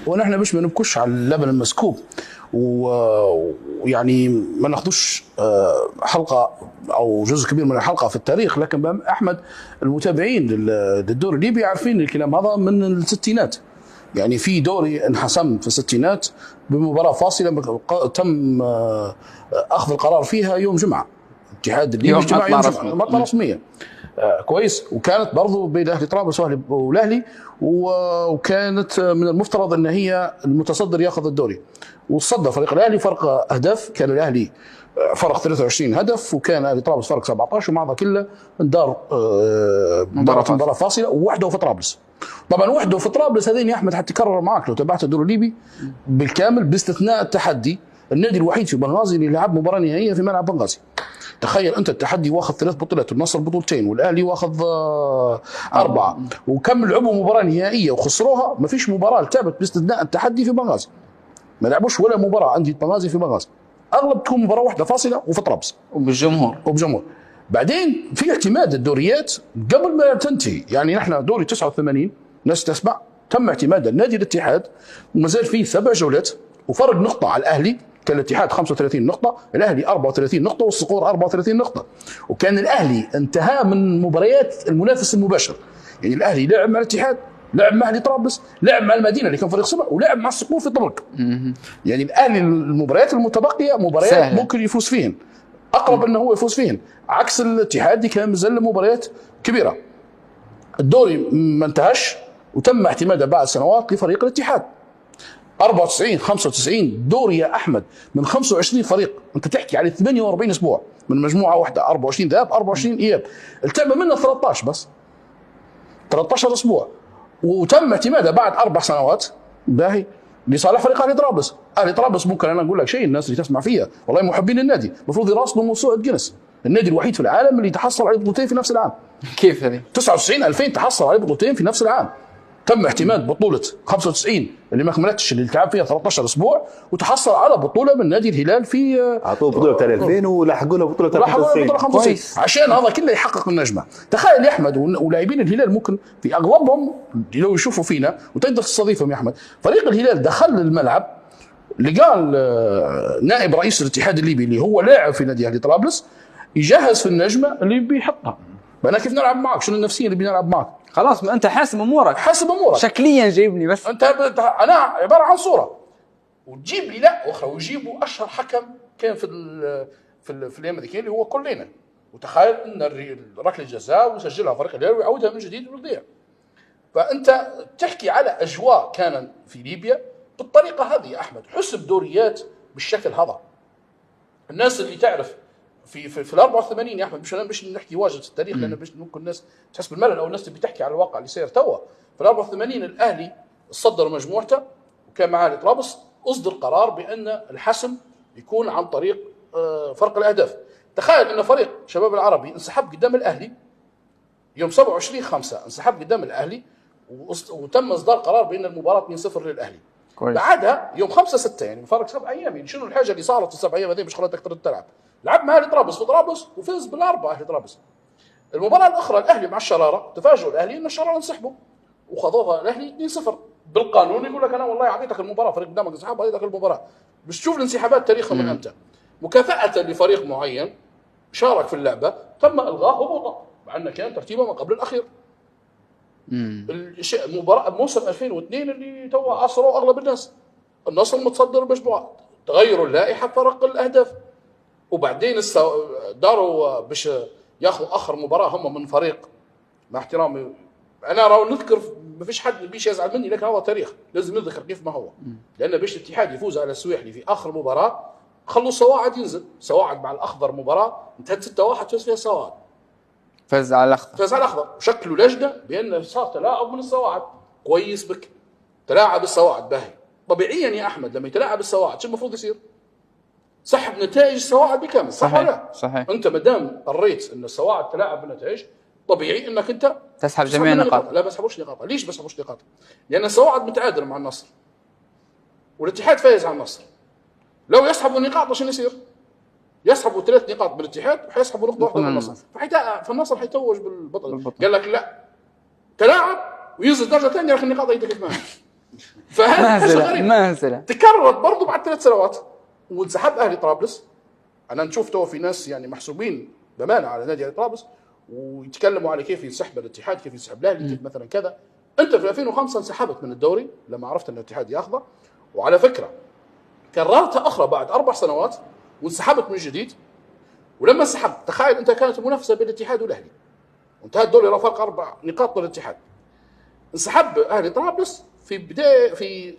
ونحن مش بنبكش على اللبن المسكوب، ويعني ما ناخذوش حلقه او جزء كبير من الحلقه في التاريخ، لكن احمد المتابعين للدوري الليبي عارفين الكلام هذا من الستينات. يعني في دوري انحسم في الستينات بمباراه فاصله تم اخذ القرار فيها يوم جمعه، الاتحاد الليبي اجتماع يوم جمعه مطلع رسميه. كويس. وكانت برضو بين اهلي طرابلس والاهلي، وكانت من المفترض ان هي المتصدر ياخذ الدوري، وصدر فريق الاهلي فرق اهداف. كان الاهلي فرق 23 هدف، وكان اهلي طرابلس فرق 17، ومع ذا كله دار مباراه فاصله ووحده في طرابلس. طبعا وحده في طرابلس هذين يا احمد حتكرر معك لو تابعت الدوري الليبي بالكامل، باستثناء التحدي، النادي الوحيد في بنغازي اللي لعب مباراه نهائيه في ملعب بنغازي. تخيل انت، التحدي واخذ 3 بطولات، والنصر بطولتين، والاهلي واخذ 4، وكم لعبوا مباراه نهائيه وخسروها. ما فيش مباراه لعبت باستثناء التحدي في بنغازي، ما لعبوش ولا مباراه عندي بنغازي في بنغازي، اغلب تكون مباراه واحده فاصله وفي طرابلس وبالجمهور. بعدين في اعتماد الدوريات قبل ما تنتهي. يعني نحن دوري 89 ناس تسمع تم اعتماد النادي الاتحاد، وما زال فيه 7 جولات وفرق نقطه على الاهلي. كان الاتحاد 35 نقطة، الأهلي 34 نقطة، والصقور 34 نقطة. وكان الأهلي انتهى من مباريات المنافس المباشر. يعني الأهلي لعب مع الاتحاد، لعب مع أهلي طرابلس، لعب مع المدينة اللي كان فريق 7، ولعب مع الصقور في طبرق. يعني الأهلي المباريات المتبقية مباريات سهلة، ممكن يفوز فيهن، أقرب أنه هو يفوز فيهن، عكس الاتحاد اللي كان مازال مباريات كبيرة. الدوري ما انتهاش، وتم اعتماده بعد سنوات لفريق الاتحاد. 94 95 دوري يا احمد من 25 فريق، انت تحكي على 48 اسبوع من مجموعه واحده، 24 ذهاب 24 اياب، التعب منها 13 بس، 13 اسبوع. وتم اعتماده بعد 4 سنوات باهي لصالح فريق اهلي طرابلس. اهلي طرابلس ممكن انا اقول لك شيء، الناس اللي تسمع فيها والله محبين النادي المفروض يراسلوا موسوعه جينيس، النادي الوحيد في العالم اللي تحصل على بطولتين في نفس العام. كيف هذه؟ 99 2000 تحصل على بطولتين في نفس العام. تم اعتماد بطولة 95 اللي ما كملتش، اللي تعب فيها 13 اسبوع، وتحصل على بطولة من نادي الهلال في اعطوه بطولة 30 ولحقوا له بطولة 95 عشان هذا كله يحقق النجمة. تخيل يا احمد، ولاعبين الهلال ممكن في اغلبهم لو يشوفوا فينا وتقدر تستضيفهم يا احمد، فريق الهلال دخل الملعب اللي قال نائب رئيس الاتحاد الليبي اللي هو لاعب في نادي اهلي طرابلس يجهز في النجمة اللي بيحطها. انا كيف نلعب معك؟ شنو النفسية اللي بنلعب معك؟ خلاص ما انت حاسب امورك شكليا جايبني بس انا عباره عن صوره، وتجيب لي لا اخرى، ويجيبوا اشهر حكم كان في الايام ذيك اللي هو كلنا. وتخيل ان ركله الجزاء ويسجلها فريق الهلال ويعودها من جديد ويضيع. فانت تحكي على اجواء كان في ليبيا بالطريقه هذه يا احمد، حسب دوريات بالشكل هذا. الناس اللي تعرف في ال 84 يا احمد، مش نحكي واجد في التاريخ لان ممكن الناس تحس بالملل، او الناس تبي تحكي على الواقع اللي صاير توا. في ال 84 الاهلي صدر مجموعته وكان معاه طرابلس، اصدر قرار بان الحسم يكون عن طريق فرق الاهداف. تخيل ان فريق شباب العربي انسحب قدام الاهلي يوم 27/5، انسحب قدام الاهلي، وتم اصدار قرار بان المباراه 2-0 للاهلي. كويس. بعدها يوم 5/6 يعني فرق 7 ايام، يعني شنو الحاجه اللي صارت في 7 ايام هذه مش خلتك تلعب؟ لعب مع اهلي طرابلس في طرابلس وفاز بالاربعه اهلي طرابلس. المباراه الاخرى الاهلي مع الشراره، تفاجئوا الاهلي ان الشراره انسحبوا وخذوها الاهلي 2-0. بالقانون يقول لك انا والله اعطيتك المباراه، فريق قدامك انسحب اعطيتك المباراه. بس تشوف الانسحابات تاريخهم من امتى. مكافاه لفريق معين شارك في اللعبه تم الغاء هبوطه مع انه كان ترتيبه ما قبل الاخير. المباراه موسم 2002 اللي تو عصروا اغلب الناس، النصر متصدر المجموعه، تغيروا اللائحه فرق الاهداف، وبعدين داروا باش ياخذوا اخر مباراه هم من فريق. مع احترامي انا راهو نذكر، ما فيش حد بيش يزعل مني، لكن هذا تاريخ لازم نذكر كيف ما هو. لان باش الاتحاد يفوز على السويحلي في اخر مباراه خلوا الصواعد ينزل، صواعد مع الاخضر مباراه انتهت 6-1 فاز فيها الصواعد، فاز على الاخضر وشكلوا لجنه بان صار تلاعب من الصواعد. كويس بك، تلاعب الصواعد باهي. طبيعيا يا احمد لما يتلاعب الصواعد شو المفروض يصير؟ سحب نتائج الصواعد بكامل، صح ولا لا؟ صحيح. انت ما دام قريت ان الصواعد تلاعب بالنتائج، طبيعي انك انت تسحب جميع النقاط. لا ما سحبوش نقاط. ليش ما سحبوش نقاط؟ لان الصواعد متعادله مع النصر والاتحاد فايز على النصر. لو يسحبوا النقاط شنو يصير؟ يسحبوا 3 نقاط بالاتحاد وحيسحبوا نقطه واحده من النصر، فالنصر حيتوج بالبطل. قال لك لا، تلاعب وينزل درجه ثانيه لكن النقاط هي كمان. فهذا مهزله تكررت برضه بعد 3 سنوات وانسحب اهلي طرابلس. انا نشوف تو في ناس يعني محسوبين بامانه على نادي اهلي طرابلس ويتكلموا على كيف ينسحب الاتحاد، كيف ينسحب الاهلي مثلا كذا. انت في 2005 انسحبت من الدوري لما عرفت ان الاتحاد ياخذه، وعلى فكره كررتها اخرى بعد 4 سنوات وانسحبت من جديد. ولما انسحبت تخيل انت كانت المنافسه بين الاتحاد والاهلي وانتهى الدوري على فرق 4 نقاط للاتحاد. انسحب اهلي طرابلس في بدايه في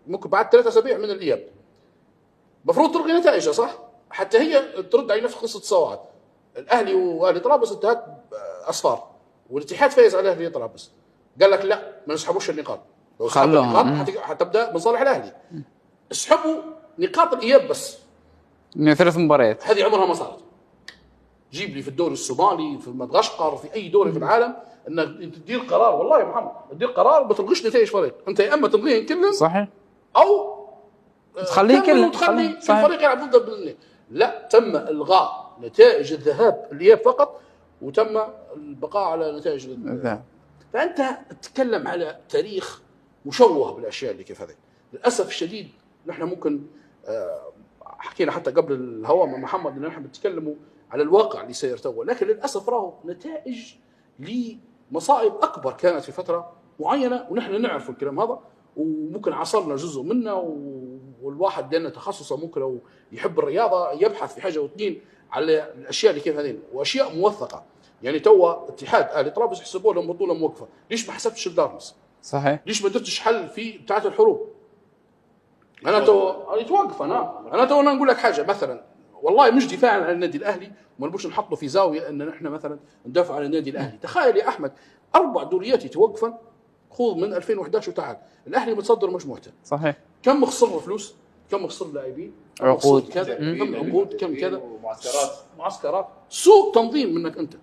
ممكن بعد 3 أسابيع من الاياب. المفروض تلغي نتائجها صح؟ حتى هي ترد على نفس قصه صواد. الاهلي واهلي طرابلس انتهت اصفار والاتحاد فايز على اهلي طرابلس. قال لك لا ما نسحبوش النقاط، لو سحبوا النقاط حتبدا من صالح الاهلي. اسحبوا نقاط الاياب بس من 3 مباريات، هذه عمرها ما صارت. جيب لي في الدوري الصومالي في مدغشقر في اي دوري في العالم انك انت تدير قرار، والله يا محمد تدير قرار ما تلغيش نتائج فريق، انت يا اما تلغيهم كلهم صحيح او تخليه كله، تخلي الفريق يلعب ضد بالاثنين. لا، تم الغاء نتائج الذهاب الاياب فقط وتم البقاء على نتائج الذهاب. فانت تتكلم على تاريخ مشوه بالاشياء اللي كيف هذه. للاسف الشديد نحن ممكن حكينا حتى قبل الهواء مع محمد ان نحن بنتكلموا على الواقع اللي سير تو، لكن للاسف راهو نتائج لمصائب اكبر كانت في فتره معينه ونحن نعرف الكلام هذا وممكن عاصرنا جزء منه. والواحد لانه تخصصه ممكن لو يحب الرياضه يبحث في حاجه واثنين على الاشياء اللي كيف هذين واشياء موثقه. يعني تو اتحاد اهلي طرابلس يحسبوا لهم بطوله موقفه، ليش ما حسبتش الدارمس؟ صحيح، ليش ما درتش حل في بتاعت الحروب؟ انا تو يتوقف. انا تو نقول لك حاجه مثلا، والله مش دفاعا عن النادي الاهلي وما نبوش نحطه في زاويه ان نحن مثلا ندافع عن النادي الاهلي. تخيل يا احمد 4 دوريات يتوقفن، خذ من 2011 وتعال الاهلي متصدر مجموعته. صحيح، كم خسر فلوس، كم خسر لاعبين، عقود كذا، كم عقود، كم كذا، معسكرات سوء تنظيم منك انت.